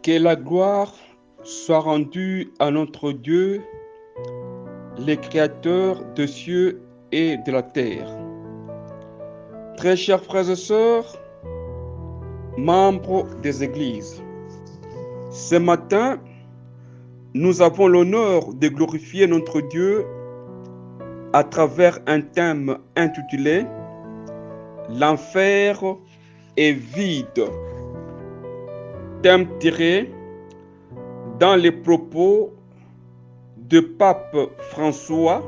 Que la gloire soit rendue à notre Dieu, le Créateur des cieux et de la terre. Très chers frères et sœurs, membres des églises, ce matin, nous avons l'honneur de glorifier notre Dieu à travers un thème intitulé « L'enfer est vide ». Thème tiré dans les propos de Pape François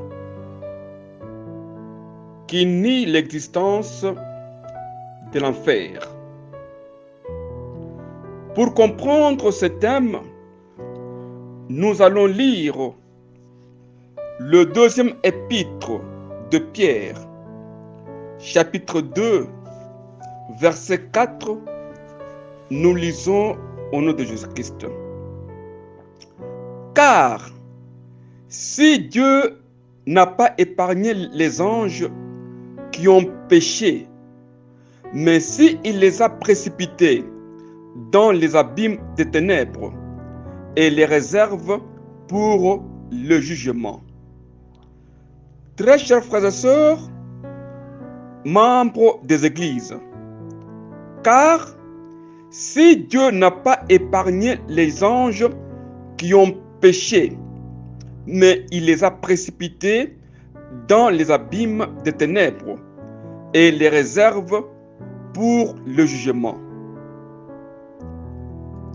qui nie l'existence de l'enfer. Pour comprendre ce thème, nous allons lire le deuxième épître de Pierre, chapitre 2, verset 4. Nous lisons au nom de Jésus-Christ. Car si Dieu n'a pas épargné les anges qui ont péché, mais si il les a précipités dans les abîmes des ténèbres et les réserve pour le jugement. Très chers frères et sœurs, membres des églises, car si Dieu n'a pas épargné les anges qui ont péché, mais il les a précipités dans les abîmes des ténèbres et les réserve pour le jugement.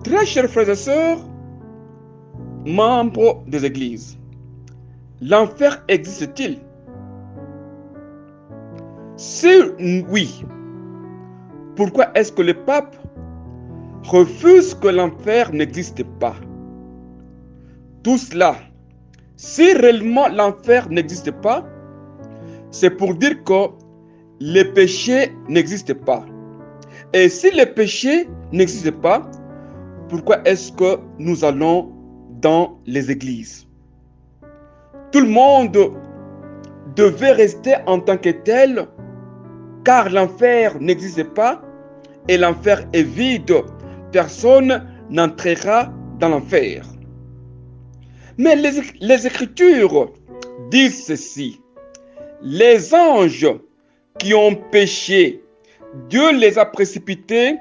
Très chers frères et sœurs, membres des églises, l'enfer existe-t-il? Si oui, pourquoi est-ce que le pape refuse que l'enfer n'existe pas? Tout cela, si réellement l'enfer n'existe pas, c'est pour dire que le péché n'existe pas. Et si le péché n'existe pas, pourquoi est-ce que nous allons dans les églises? Tout le monde devait rester en tant que tel, car l'enfer n'existe pas et l'enfer est vide. Personne n'entrera dans l'enfer. Mais les Écritures disent ceci. Les anges qui ont péché, Dieu les a précipités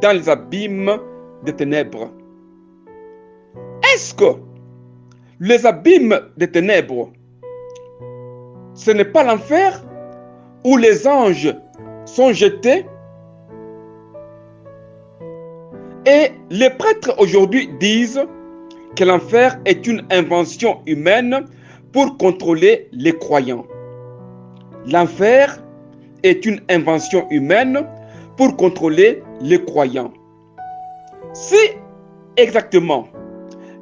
dans les abîmes des ténèbres. Est-ce que les abîmes des ténèbres, ce n'est pas l'enfer où les anges sont jetés? Et les prêtres aujourd'hui disent que l'enfer est une invention humaine pour contrôler les croyants. L'enfer est une invention humaine pour contrôler les croyants. Si exactement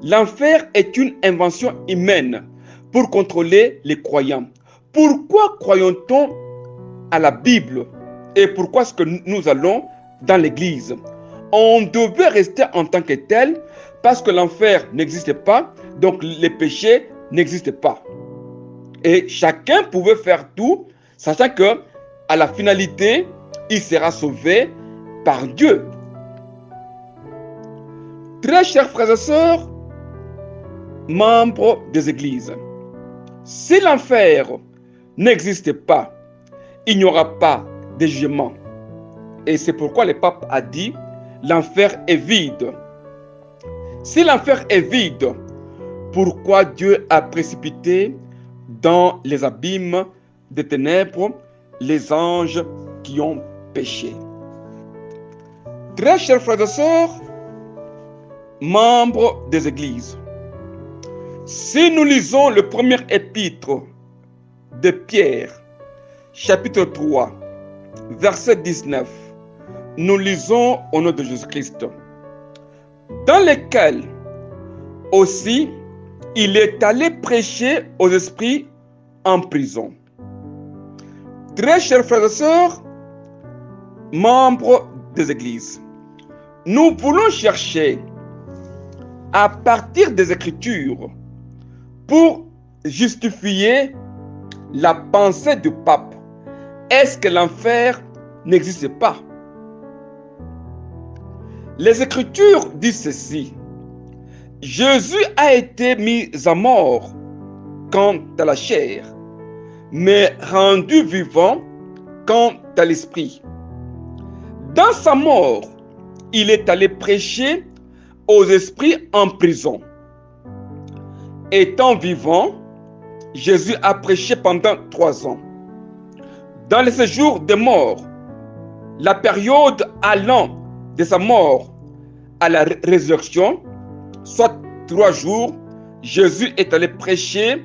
l'enfer est une invention humaine pour contrôler les croyants, pourquoi croyons-on à la Bible et pourquoi est-ce que nous allons dans l'église? On devait rester en tant que tel parce que l'enfer n'existe pas, donc les péchés n'existent pas. Et chacun pouvait faire tout, sachant que à la finalité, il sera sauvé par Dieu. Très chers frères et sœurs, membres des églises, si l'enfer n'existe pas, il n'y aura pas de jugement. Et c'est pourquoi le pape a dit, l'enfer est vide. Si l'enfer est vide, pourquoi Dieu a précipité dans les abîmes des ténèbres les anges qui ont péché? Très chers frères et sœurs, membres des églises, si nous lisons le premier épître de Pierre, chapitre 3, verset 19, nous lisons au nom de Jésus-Christ, dans lequel aussi il est allé prêcher aux esprits en prison. Très chers frères et sœurs, membres des églises, nous voulons chercher à partir des Écritures pour justifier la pensée du pape. Est-ce que l'enfer n'existe pas? Les Écritures disent ceci. Jésus a été mis à mort quant à la chair, mais rendu vivant quant à l'esprit. Dans sa mort, il est allé prêcher aux esprits en prison. Étant vivant, Jésus a prêché pendant 3 ans. Dans le séjour des morts, la période allant de sa mort à la résurrection, soit 3 jours, Jésus est allé prêcher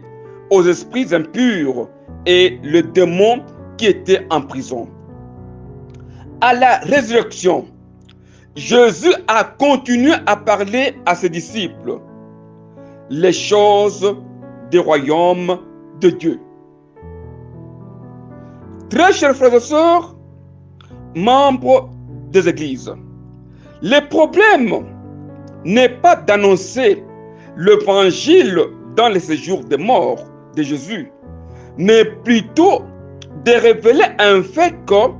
aux esprits impurs et les démons qui étaient en prison. À la résurrection, Jésus a continué à parler à ses disciples les choses du royaume de Dieu. Très chers frères et sœurs, membres des églises, le problème n'est pas d'annoncer l'évangile dans les séjours des morts de Jésus, mais plutôt de révéler un fait que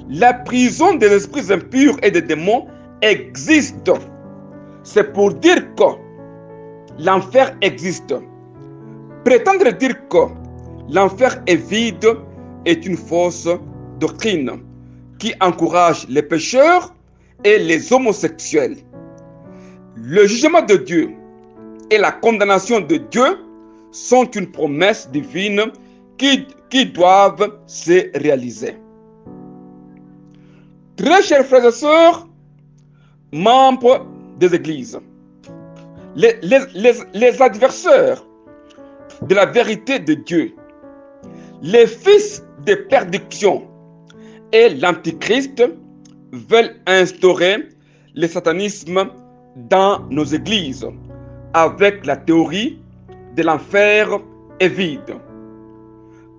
la prison des esprits impurs et des démons existe. C'est pour dire que l'enfer existe. Prétendre dire que l'enfer est vide est une fausse doctrine qui encourage les pécheurs et les homosexuels. Le jugement de Dieu et la condamnation de Dieu sont une promesse divine qui doivent se réaliser. Très chers frères et sœurs, membres des églises, les adversaires de la vérité de Dieu, les fils de perdition et l'antichrist veulent instaurer le satanisme dans nos églises avec la théorie de l'enfer est vide.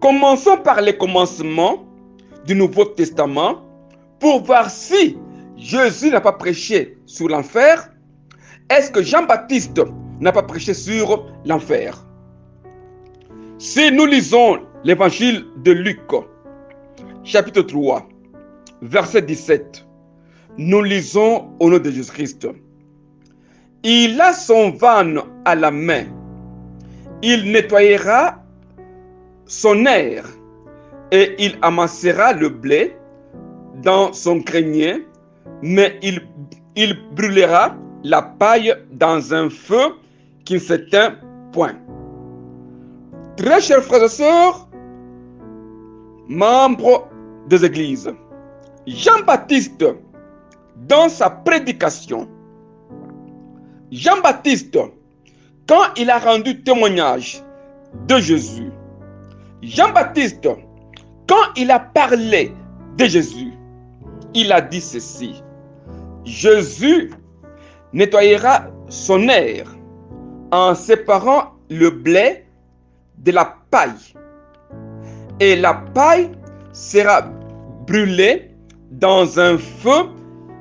Commençons par les commencements du Nouveau Testament pour voir si Jésus n'a pas prêché sur l'enfer. Est-ce que Jean-Baptiste n'a pas prêché sur l'enfer? Si nous lisons l'évangile de Luc, chapitre 3, verset 17, nous lisons au nom de Jésus-Christ. Il a son van à la main. Il nettoyera son aire et il amassera le blé dans son grenier, mais il brûlera la paille dans un feu qui ne s'éteint point. Très chers frères et sœurs, membres des églises, Jean-Baptiste, dans sa prédication, Jean-Baptiste, quand il a rendu témoignage de Jésus, Jean-Baptiste, quand il a parlé de Jésus, il a dit ceci: Jésus nettoyera son aire en séparant le blé de la paille, et la paille sera brûlée dans un feu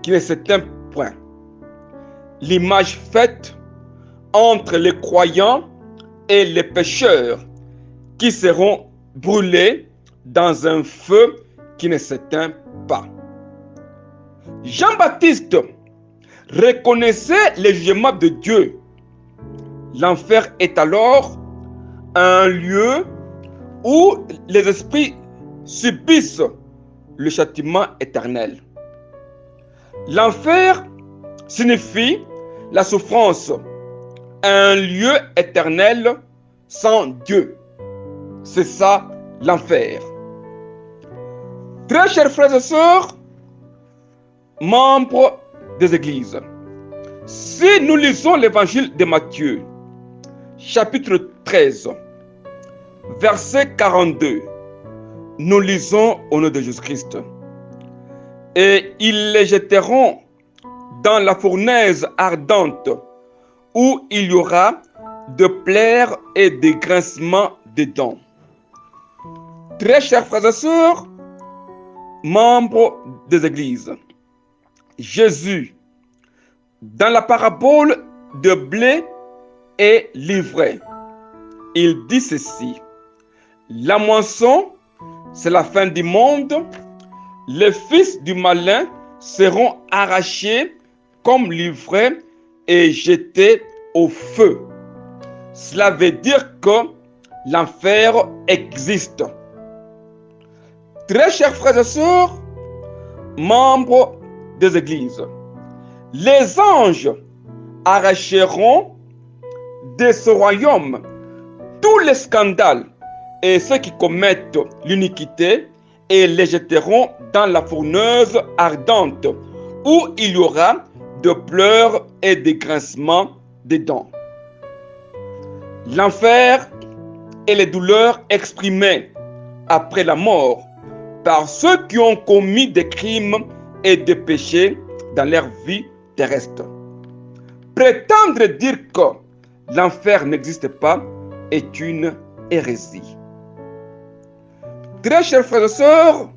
qui ne s'éteint point. L'image faite entre les croyants et les pécheurs qui seront brûlés dans un feu qui ne s'éteint pas. Jean-Baptiste reconnaissait le jugement de Dieu. L'enfer est alors un lieu où les esprits subissent le châtiment éternel. L'enfer signifie la souffrance, un lieu éternel sans Dieu. C'est ça l'enfer. Très chers frères et sœurs, membres des églises, si nous lisons l'évangile de Matthieu, chapitre 13, verset 42, nous lisons au nom de Jésus-Christ. Et ils les jetteront dans la fournaise ardente, où il y aura de pleurs et des grincements de dents. Très chers frères et sœurs, membres des églises, Jésus, dans la parabole de blé et l'ivraie, il dit ceci: la moisson, c'est la fin du monde. Les fils du malin seront arrachés comme livrés et jetés au feu. Cela veut dire que l'enfer existe. Très chers frères et sœurs, membres des églises, les anges arracheront de ce royaume tous les scandales et ceux qui commettent l'iniquité et les jetteront dans la fourneuse ardente où il y aura de pleurs et des grincements de dents. L'enfer et les douleurs exprimées après la mort par ceux qui ont commis des crimes et des péchés dans leur vie terrestre. Prétendre dire que l'enfer n'existe pas est une hérésie. Très chers frères et sœurs,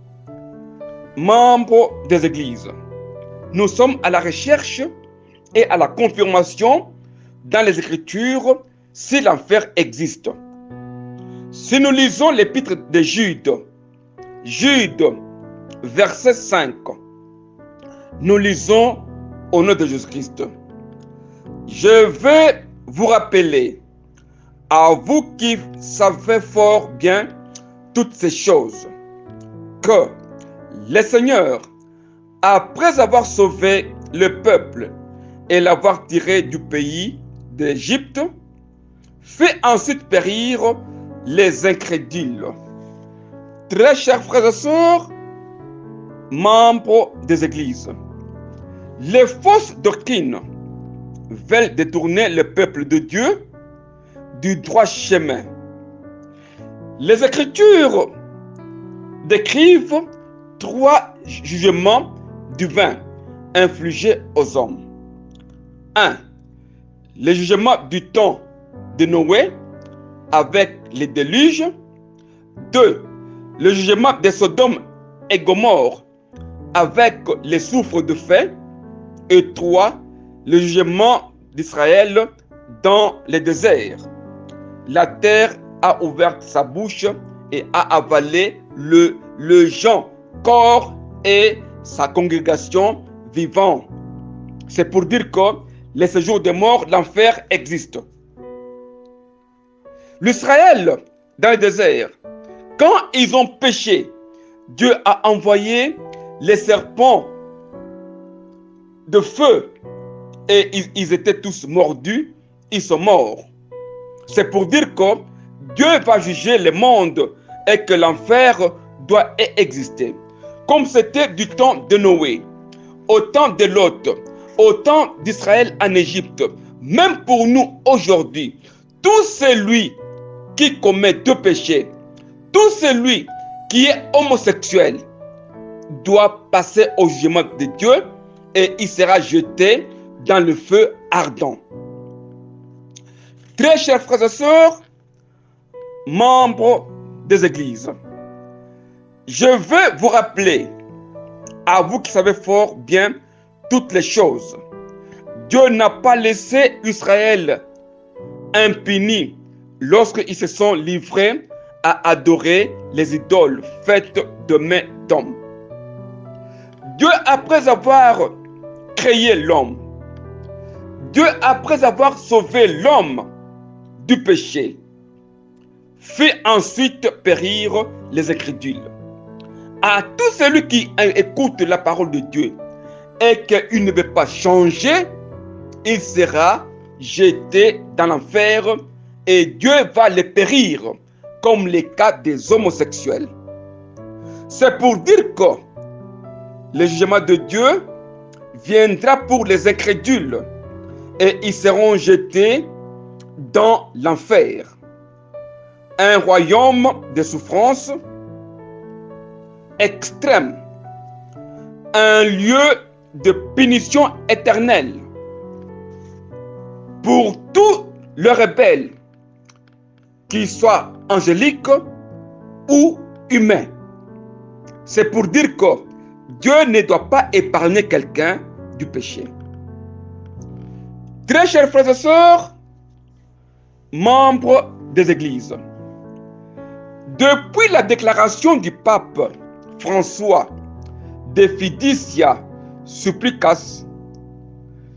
membres des églises, nous sommes à la recherche et à la confirmation dans les Écritures si l'enfer existe. Si nous lisons l'épître de Jude, verset 5, nous lisons au nom de Jésus-Christ. Je vais vous rappeler, à vous qui savez fort bien toutes ces choses, que le Seigneur, après avoir sauvé le peuple et l'avoir tiré du pays d'Égypte, fait ensuite périr les incrédules. Très chers frères et sœurs, membres des églises, les fausses doctrines veulent détourner le peuple de Dieu du droit chemin. Les Écritures décrivent 3 jugements divins infligés aux hommes. 1. Le jugement du temps de Noé avec les déluges. 2. Le jugement de Sodome et Gomorrhe avec les soufres de feu. Et 3. Le jugement d'Israël dans le désert. La terre a ouvert sa bouche et a avalé le géant corps et sa congrégation vivant. C'est pour dire que le séjour des morts, l'enfer existe. L'Israël dans le désert, quand ils ont péché, Dieu a envoyé les serpents de feu et ils étaient tous mordus, ils sont morts. C'est pour dire que Dieu va juger le monde et que l'enfer doit exister. Comme c'était du temps de Noé, au temps de Lot, au temps d'Israël en Égypte, même pour nous aujourd'hui, tout celui qui commet 2 péchés, tout celui qui est homosexuel doit passer au jugement de Dieu et il sera jeté dans le feu ardent. Très chers frères et sœurs, membres des églises, je veux vous rappeler, à vous qui savez fort bien toutes les choses, Dieu n'a pas laissé Israël impuni lorsqu'ils se sont livrés à adorer les idoles faites de mains d'hommes. Dieu, après avoir créé l'homme, Dieu, après avoir sauvé l'homme du péché, fait ensuite périr les incrédules. À tout celui qui écoute la parole de Dieu et qu'il ne veut pas changer, il sera jeté dans l'enfer et Dieu va les périr, comme les cas des homosexuels. C'est pour dire que le jugement de Dieu viendra pour les incrédules et ils seront jetés dans l'enfer. Un royaume de souffrance extrême, un lieu de punition éternelle pour tous les rebelles, qu'ils soient angéliques ou humains. C'est pour dire que Dieu ne doit pas épargner quelqu'un du péché. Très chers frères et sœurs, membres des églises, depuis la déclaration du pape François de Fiducia Supplicas,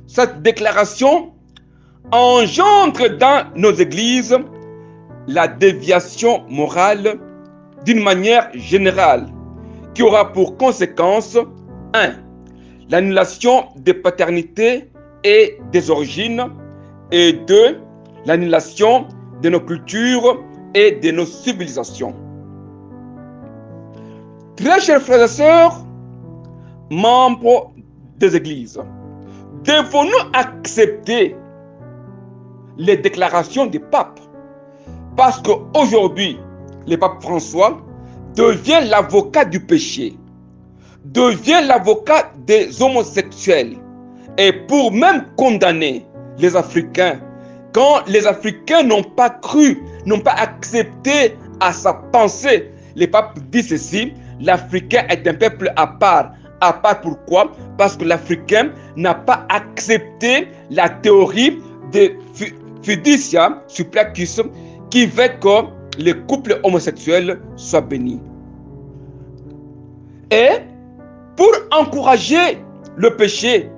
cette déclaration engendre dans nos églises la déviation morale d'une manière générale qui aura pour conséquence 1. L'annulation des paternités et des origines et 2. L'annulation de nos cultures et de nos civilisations. Très chers frères et sœurs, membres des églises, devons-nous accepter les déclarations du pape? Parce qu'aujourd'hui, le pape François devient l'avocat du péché, devient l'avocat des homosexuels, et pour même condamner les Africains, quand les Africains n'ont pas cru, n'ont pas accepté à sa pensée, le pape dit ceci: l'Africain est un peuple à part. À part pourquoi? Parce que l'Africain n'a pas accepté la théorie de fiducia supplicus qui veut que les couples homosexuels soient bénis. Et pour encourager le péché,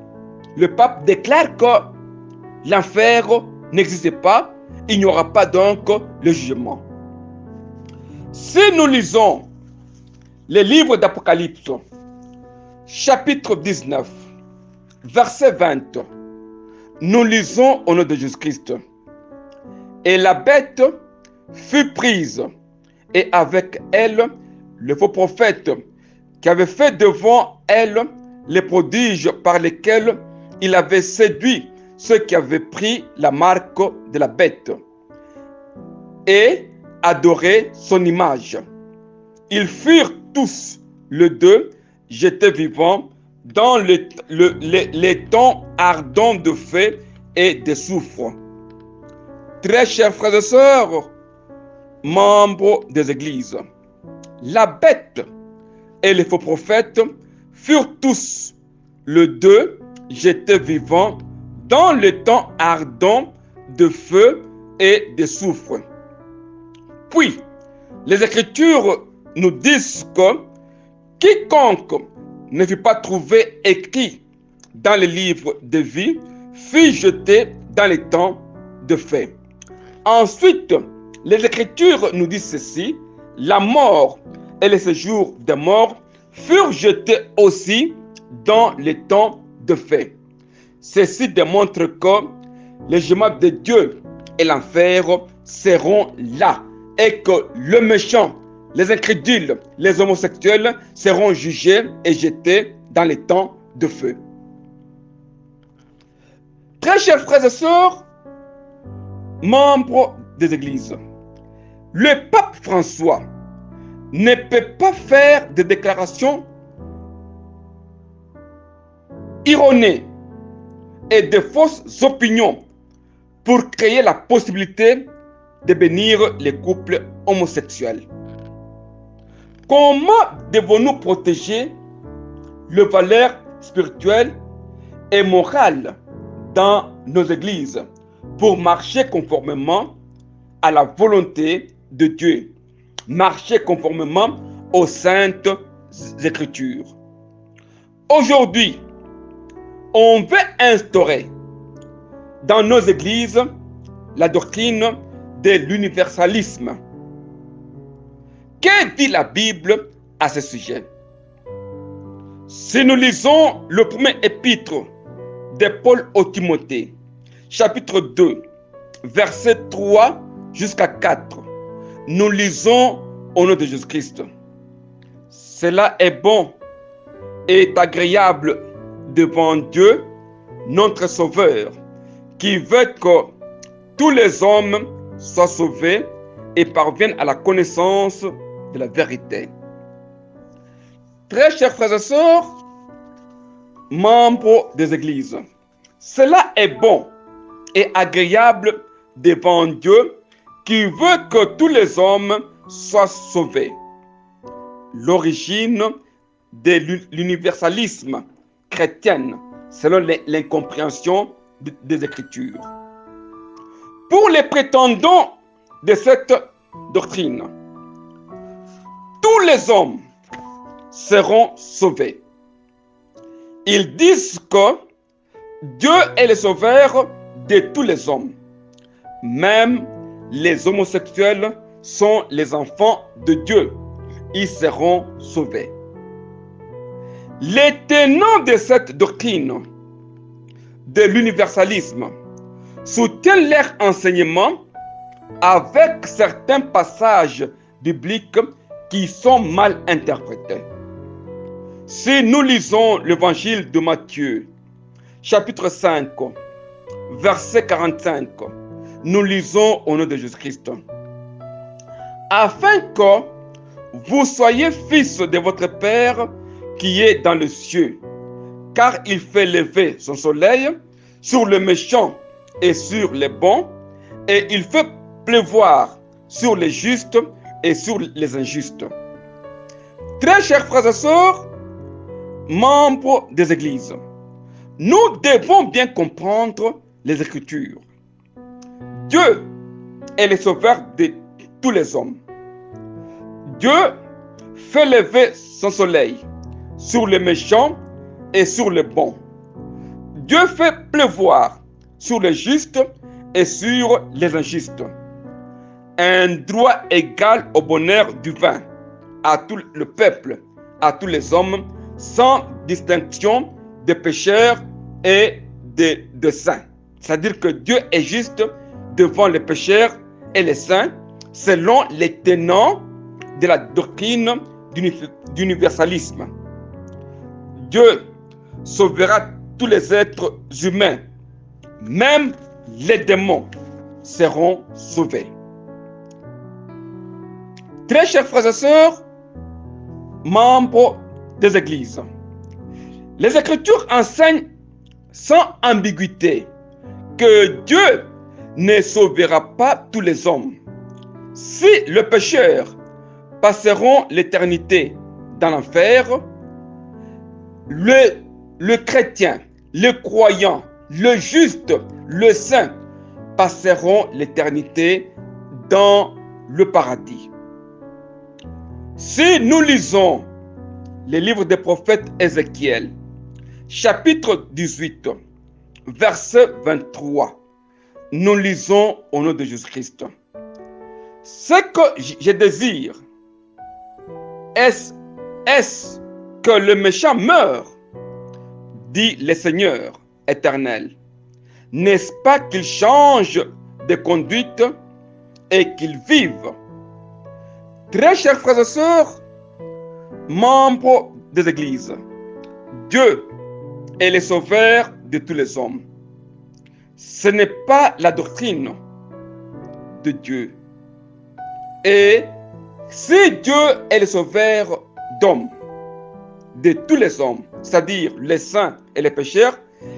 le pape déclare que l'enfer n'existe pas, il n'y aura pas donc le jugement. Si nous lisons les livres d'Apocalypse, chapitre 19, verset 20, nous lisons au nom de Jésus-Christ. Et la bête fut prise, et avec elle le faux prophète qui avait fait devant elle les prodiges par lesquels il avait séduit ceux qui avaient pris la marque de la bête et adoré son image. Ils furent tous, les deux, jetés vivants dans les temps ardents de feu et de soufre. Très chers frères et sœurs, membres des églises, la bête et les faux prophètes furent tous, les deux, jetés vivants dans le temps ardent de feu et de soufre. Puis, les Écritures nous disent que quiconque ne fut pas trouvé écrit dans le livre de vie fut jeté dans les temps de feu. Ensuite, les Écritures nous disent ceci: la mort et le séjour des morts furent jetés aussi dans les temps de feu. Ceci démontre que le jugement de Dieu et l'enfer seront là et que le méchant, les incrédules, les homosexuels seront jugés et jetés dans les temps de feu. Très chers frères et sœurs, membres des églises, le pape François ne peut pas faire de déclarations erronées et de fausses opinions pour créer la possibilité de bénir les couples homosexuels. Comment devons-nous protéger les valeurs spirituelles et morales dans nos églises pour marcher conformément à la volonté de Dieu, marcher conformément aux saintes Écritures? Aujourd'hui, on veut instaurer dans nos églises la doctrine de l'universalisme. Que dit la Bible à ce sujet? Si nous lisons le premier épître de Paul au Timothée, chapitre 2, verset 3 jusqu'à 4, nous lisons au nom de Jésus-Christ: cela est bon et agréable devant Dieu, notre Sauveur, qui veut que tous les hommes soient sauvés et parviennent à la connaissance de la vérité. Très chers frères et sœurs, membres des églises, cela est bon et agréable devant Dieu qui veut que tous les hommes soient sauvés. L'origine de l'universalisme chrétien, selon l'incompréhension des Écritures. Pour les prétendants de cette doctrine, tous les hommes seront sauvés. Ils disent que Dieu est le sauveur de tous les hommes. Même les homosexuels sont les enfants de Dieu. Ils seront sauvés. Les tenants de cette doctrine de l'universalisme soutiennent leur enseignement avec certains passages bibliques qui sont mal interprétés. Si nous lisons l'évangile de Matthieu, chapitre 5, verset 45, nous lisons au nom de Jésus-Christ. Afin que vous soyez fils de votre Père qui est dans le cieux, car il fait lever son soleil sur les méchants et sur les bons, et il fait pleuvoir sur les justes et sur les injustes. Très chers frères et sœurs, membres des églises, nous devons bien comprendre les Écritures. Dieu est le sauveur de tous les hommes. Dieu fait lever son soleil sur les méchants et sur les bons. Dieu fait pleuvoir sur les justes et sur les injustes. Un droit égal au bonheur divin à tout le peuple, à tous les hommes, sans distinction de pécheurs et de saints. C'est-à-dire que Dieu est juste devant les pécheurs et les saints, selon les tenants de la doctrine d'universalisme. Dieu sauvera tous les êtres humains, même les démons seront sauvés. Très chers frères et sœurs, membres des églises, les Écritures enseignent sans ambiguïté que Dieu ne sauvera pas tous les hommes. Si les pécheurs passeront l'éternité dans l'enfer, le chrétien, le croyant, le juste, le saint passeront l'éternité dans le paradis. Si nous lisons le livre des prophètes Ézéchiel, chapitre 18, verset 23, nous lisons au nom de Jésus-Christ. Ce que je désire, est-ce que le méchant meure, dit le Seigneur éternel. N'est-ce pas qu'il change de conduite et qu'il vive? Très chers frères et sœurs, membres des églises, Dieu est le sauveur de tous les hommes. Ce n'est pas la doctrine de Dieu. Et si Dieu est le sauveur d'hommes, de tous les hommes, c'est-à-dire les saints et les pécheurs,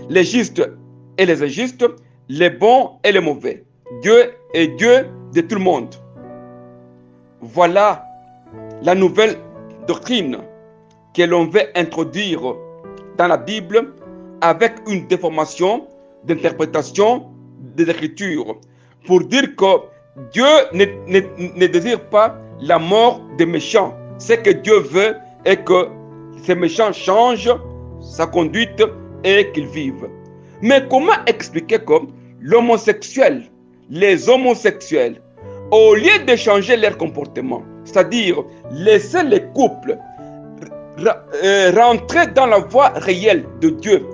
les justes et les injustes, les bons et les mauvais, Dieu est Dieu de tout le monde. Voilà la nouvelle doctrine que l'on veut introduire dans la Bible avec une déformation d'interprétation des Écritures pour dire que Dieu ne désire pas la mort des méchants. Ce que Dieu veut est que ces méchants changent sa conduite et qu'ils vivent. Mais comment expliquer que l'homosexuel, les homosexuels, au lieu de changer leur comportement, c'est-à-dire laisser les couples rentrer dans la voie réelle de Dieu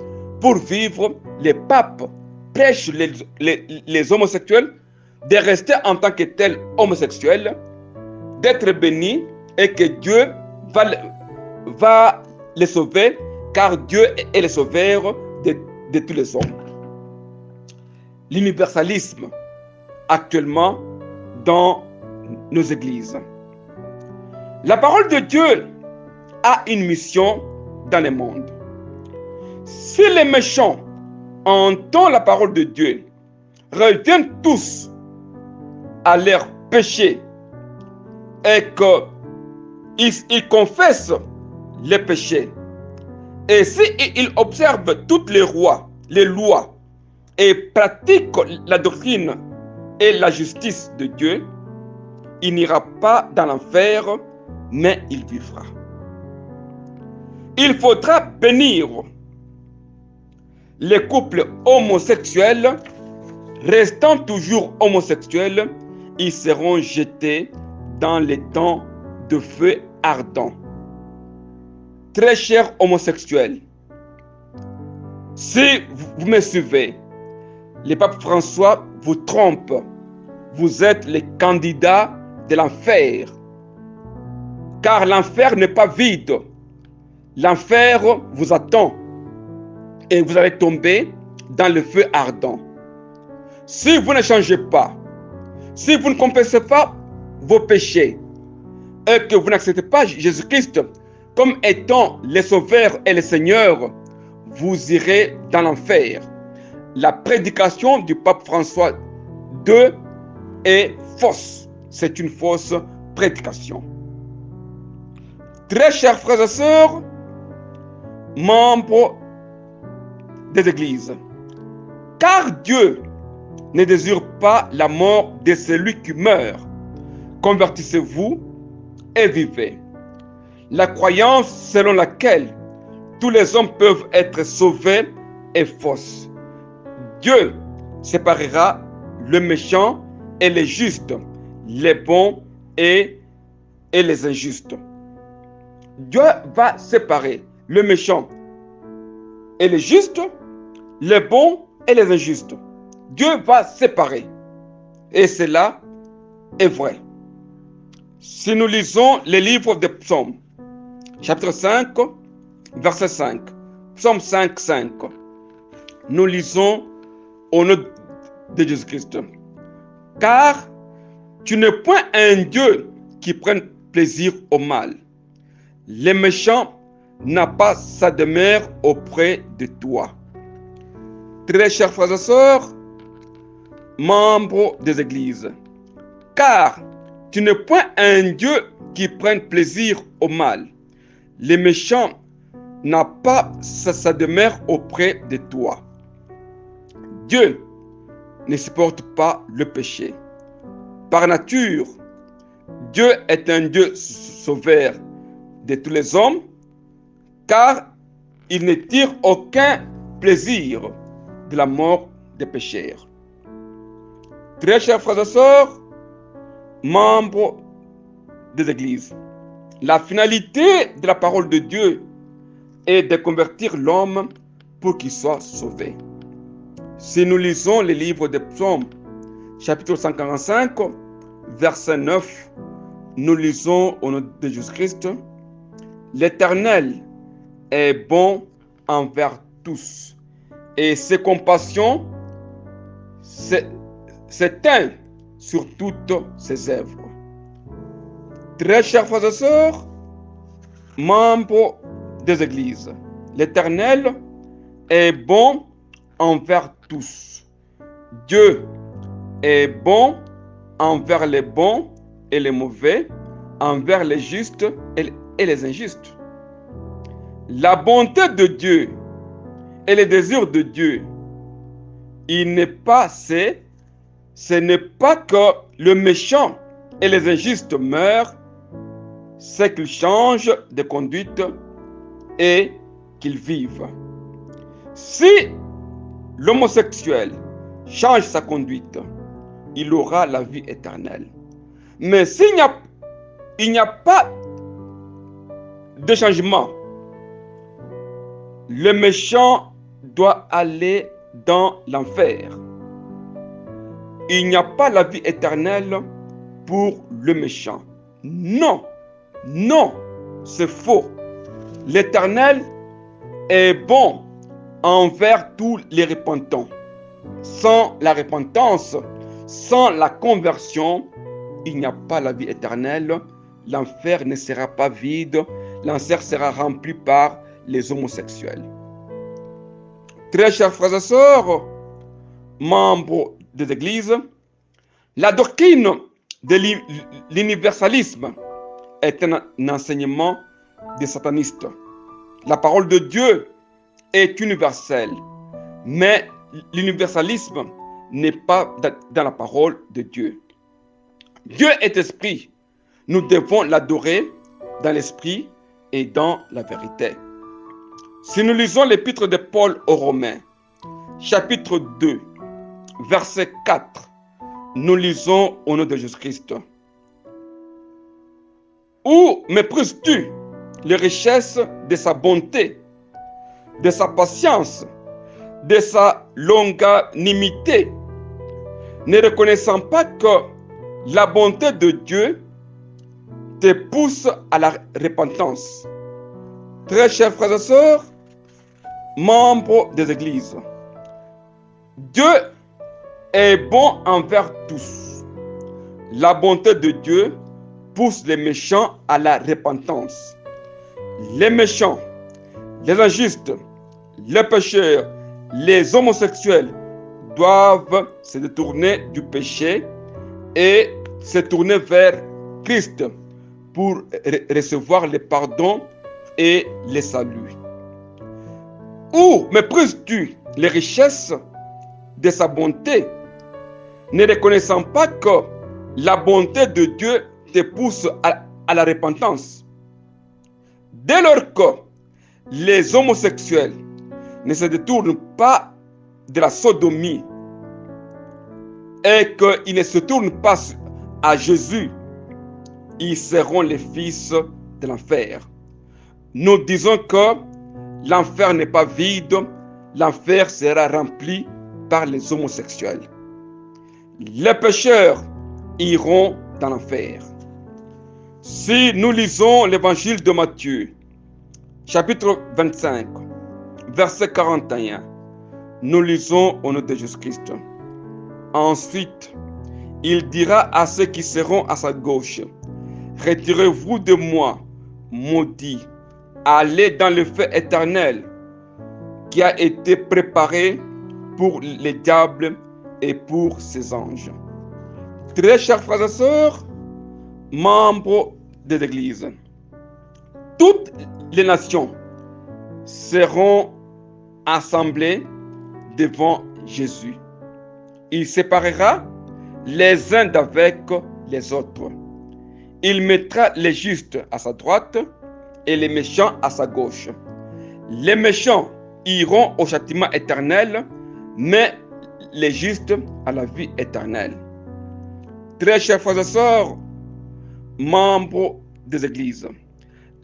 pour vivre, les papes prêchent les homosexuels de rester en tant que tels homosexuels, d'être bénis et que Dieu va les sauver, car Dieu est le sauveur de tous les hommes. L'universalisme actuellement dans nos églises. La parole de Dieu a une mission dans le monde. Si les méchants entendent la parole de Dieu, reviennent tous à leur péché et qu'ils confessent les péchés, et s'ils observent toutes les lois et pratiquent la doctrine et la justice de Dieu, il n'ira pas dans l'enfer, mais il vivra. Il faudra bénir les couples homosexuels, restant toujours homosexuels, ils seront jetés dans les temps de feu ardent. Très chers homosexuels, si vous me suivez, le pape François vous trompe. Vous êtes les candidats de l'enfer. Car l'enfer n'est pas vide. L'enfer vous attend. Et vous allez tomber dans le feu ardent. Si vous ne changez pas, si vous ne confessez pas vos péchés, et que vous n'acceptez pas Jésus-Christ comme étant le Sauveur et le Seigneur, vous irez dans l'enfer. La prédication du pape François II est fausse. C'est une fausse prédication. Très chers frères et sœurs, membres des églises, car Dieu ne désire pas la mort de celui qui meurt. Convertissez-vous et vivez. La croyance selon laquelle tous les hommes peuvent être sauvés est fausse. Dieu séparera le méchant et les justes, les bons et les injustes. Dieu va séparer le méchant et les justes, les bons et les injustes. Dieu va séparer. Et cela est vrai. Si nous lisons les livres des psaumes, chapitre 5, verset 5, psaume 5, 5, nous lisons au nom de Jésus-Christ. Car tu n'es point un Dieu qui prenne plaisir au mal. Le méchant n'a pas sa demeure auprès de toi. Très chers frères et sœurs, membres des églises, car tu n'es point un Dieu qui prenne plaisir au mal. Le méchant n'a pas sa demeure auprès de toi. Dieu ne supporte pas le péché. Par nature, Dieu est un Dieu sauveur de tous les hommes, car il ne tire aucun plaisir de la mort des pécheurs. Très chers frères et sœurs, membres des églises, la finalité de la parole de Dieu est de convertir l'homme pour qu'il soit sauvé. Si nous lisons les livres des psaumes, chapitre 145, verset 9, nous lisons au nom de Jésus-Christ, l'Éternel est bon envers tous, et ses compassions s'éteignent sur toutes ses œuvres. Très chers frères et sœurs, membres des églises, l'Éternel est bon envers tous. Dieu est bon envers les bons et les mauvais, envers les justes et les injustes. La bonté de Dieu et les désirs de Dieu, ce n'est pas que le méchant et les injustes meurent, c'est qu'ils changent de conduite et qu'ils vivent. Si l'homosexuel change sa conduite, il aura la vie éternelle. Mais s'il n'y a pas de changement, le méchant doit aller dans l'enfer. Il n'y a pas la vie éternelle pour le méchant. Non, non, c'est faux. L'Éternel est bon envers tous les repentants. Sans la repentance, sans la conversion, il n'y a pas la vie éternelle. L'enfer ne sera pas vide. L'enfer sera rempli par les homosexuels. Très chers frères et sœurs, membres des églises, la doctrine de l'universalisme est un enseignement des satanistes. La parole de Dieu est universelle, mais l'universalisme n'est pas dans la parole de Dieu. Dieu est esprit. Nous devons l'adorer dans l'esprit et dans la vérité. Si nous lisons l'épître de Paul aux Romains, chapitre 2, verset 4, nous lisons au nom de Jésus-Christ. Où méprises-tu les richesses de sa bonté, de sa patience, de sa longanimité, ne reconnaissant pas que la bonté de Dieu te pousse à la repentance? Très chers frères et sœurs, membres des églises, Dieu est bon envers tous. La bonté de Dieu pousse les méchants à la repentance. Les méchants, les injustes, les pécheurs, les homosexuels doivent se détourner du péché et se tourner vers Christ pour recevoir le pardon et le salut. Où méprises-tu les richesses de sa bonté, ne reconnaissant pas que la bonté de Dieu te pousse à la repentance? Dès lors que les homosexuels ne se détournent pas de la sodomie et qu'ils ne se tournent pas à Jésus, ils seront les fils de l'enfer. Nous disons que l'enfer n'est pas vide, l'enfer sera rempli par les homosexuels. Les pécheurs iront dans l'enfer. Si nous lisons l'évangile de Matthieu, chapitre 25, verset 41, nous lisons au nom de Jésus-Christ. Ensuite, il dira à ceux qui seront à sa gauche: retirez-vous de moi, maudits, allez dans le feu éternel qui a été préparé pour les diables et pour ses anges. Très chers frères et sœurs, membres de l'Église, toutes les nations seront assemblées devant Jésus. Il séparera les uns d'avec les autres. Il mettra les justes à sa droite et les méchants à sa gauche. Les méchants iront au châtiment éternel, mais les justes à la vie éternelle. Très chers frères et sœurs, membres des églises,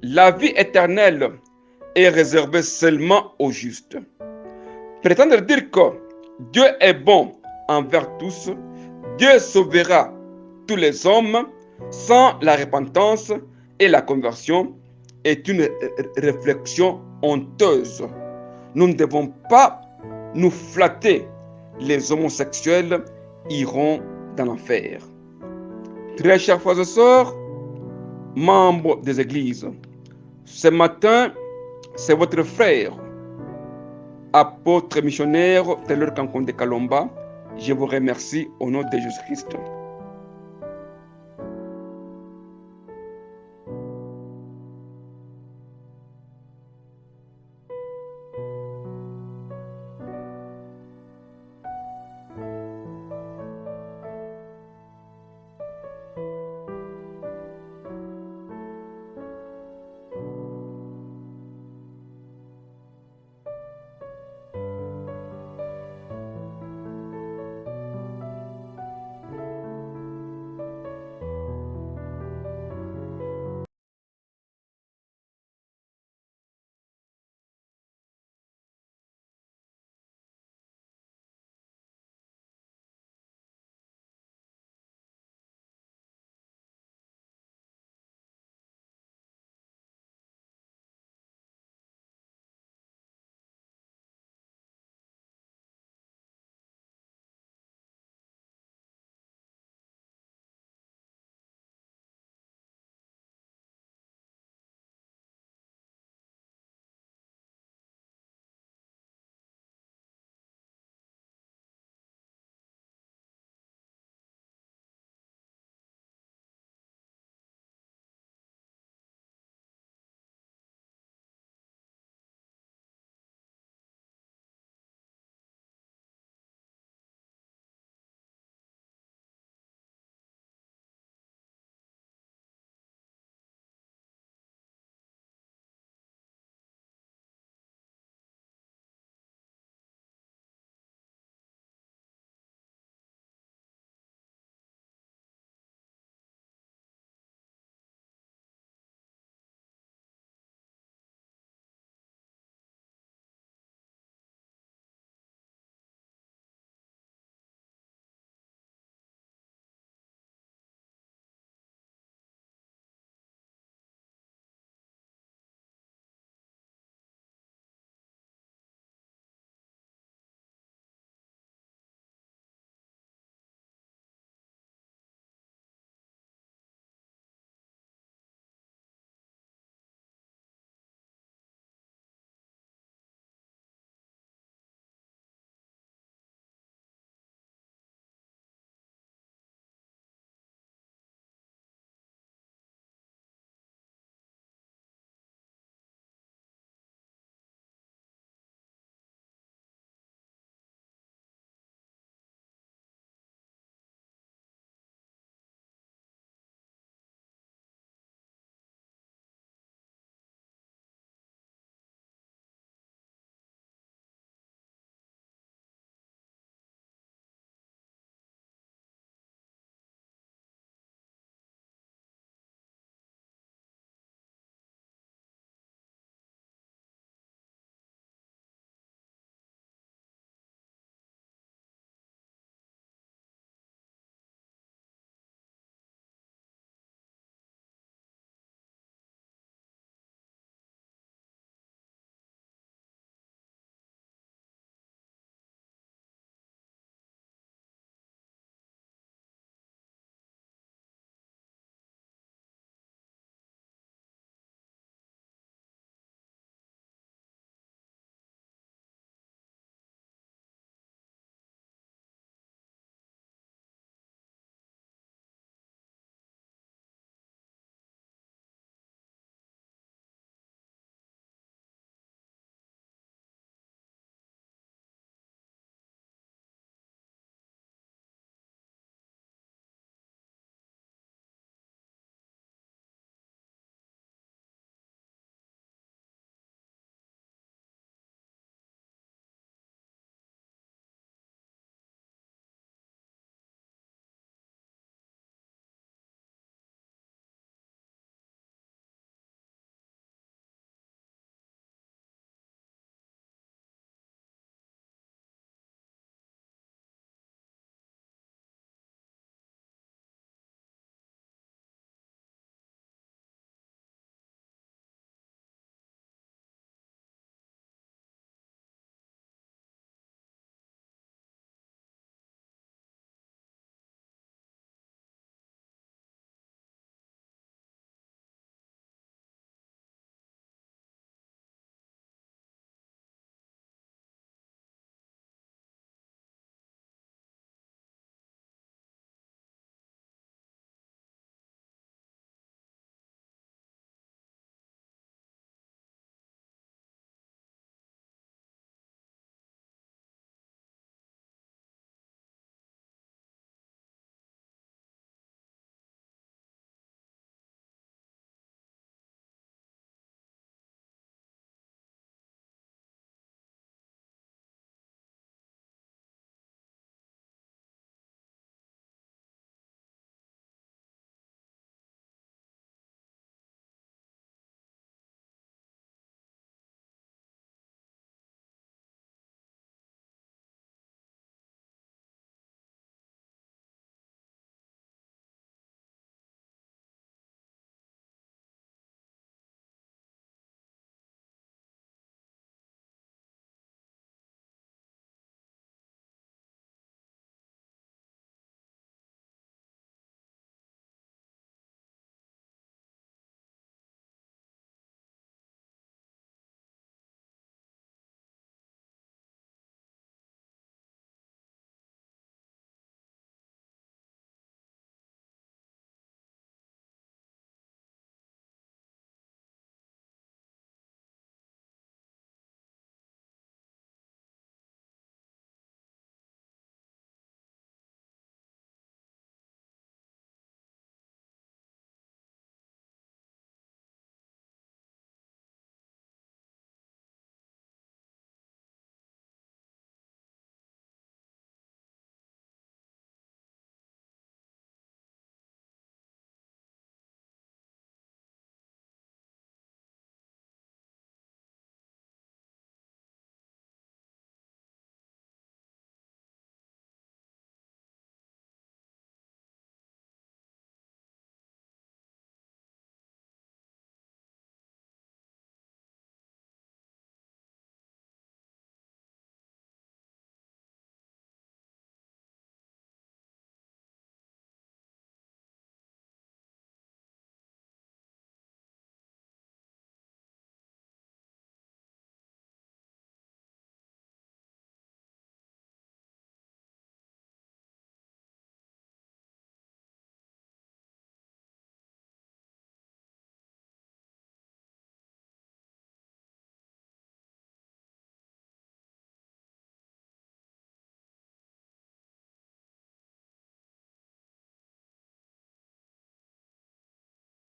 la vie éternelle est réservée seulement aux justes. Prétendre dire que Dieu est bon envers tous, Dieu sauvera tous les hommes sans la repentance et la conversion est une réflexion honteuse. Nous ne devons pas nous flatter. Les homosexuels iront dans l'enfer. Très chers frères et sœurs, membres des églises, ce matin, c'est votre frère, apôtre missionnaire Taylor Kankonde Kalomba. Je vous remercie au nom de Jésus-Christ.